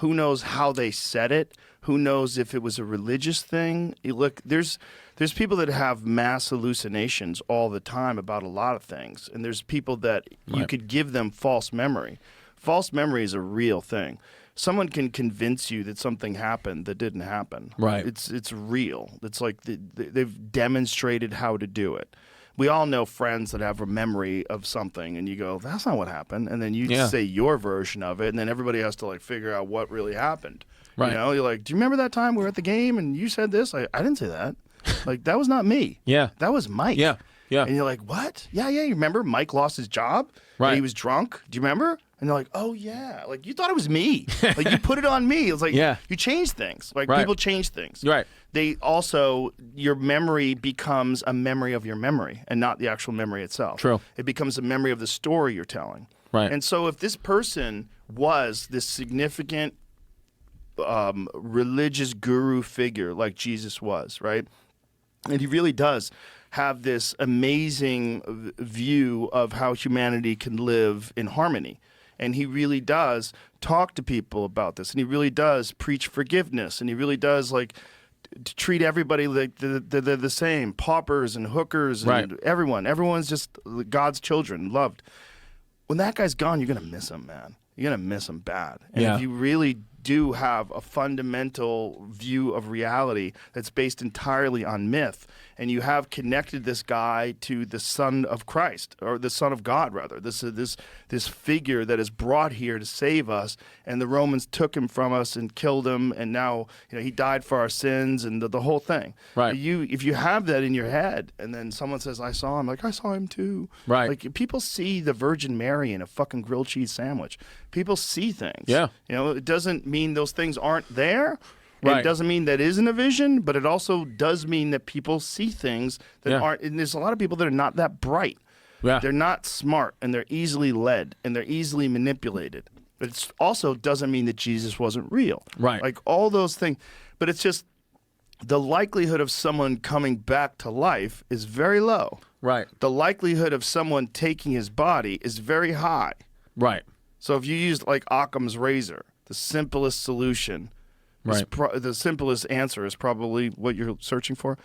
Who knows how they said it? Who knows if it was a religious thing? You look, there's people that have mass hallucinations all the time about a lot of things, and there's people that you could give them false memory. False memory is a real thing. Someone can convince you that something happened that didn't happen. Right. It's real. It's like they've demonstrated how to do it. We all know friends that have a memory of something, and you go, that's not what happened. And then you say your version of it, and then everybody has to like figure out what really happened. Right. You know, you're like, do you remember that time we were at the game and you said this? I didn't say that. Like, that was not me. Yeah. That was Mike. Yeah. Yeah. And you're like, what? Yeah, you remember Mike lost his job? Right. And he was drunk? Do you remember? And they're like, oh, yeah. Like, you thought it was me. Like, you put it on me. It's like, you change things. Like, people change things. Right. They also, your memory becomes a memory of your memory and not the actual memory itself. True. It becomes a memory of the story you're telling. Right. And so if this person was this significant religious guru figure like Jesus was, right? And he really does have this amazing view of how humanity can live in harmony. And he really does talk to people about this. And he really does preach forgiveness. And he really does like to treat everybody like they're the same. Paupers and hookers and everyone. Everyone's just God's children, loved. When that guy's gone, you're going to miss him, man. You're going to miss him bad. And if you really do have a fundamental view of reality that's based entirely on myth, and you have connected this guy to the Son of Christ, or the Son of God, rather, this figure that is brought here to save us, and the Romans took him from us and killed him, and now he died for our sins, and the whole thing. Right. If you have that in your head, and then someone says, I saw him, like, I saw him too. Right. Like, people see the Virgin Mary in a fucking grilled cheese sandwich. People see things. Yeah. It doesn't mean those things aren't there. Right. It doesn't mean that isn't a vision, but it also does mean that people see things that aren't. And there's a lot of people that are not that bright. Yeah. They're not smart, and they're easily led, and they're easily manipulated. But it also doesn't mean that Jesus wasn't real. Right. Like all those things. But it's just the likelihood of someone coming back to life is very low. Right. The likelihood of someone taking his body is very high. Right. So if you used like Occam's razor, the simplest solution, the simplest answer is probably what you're searching for.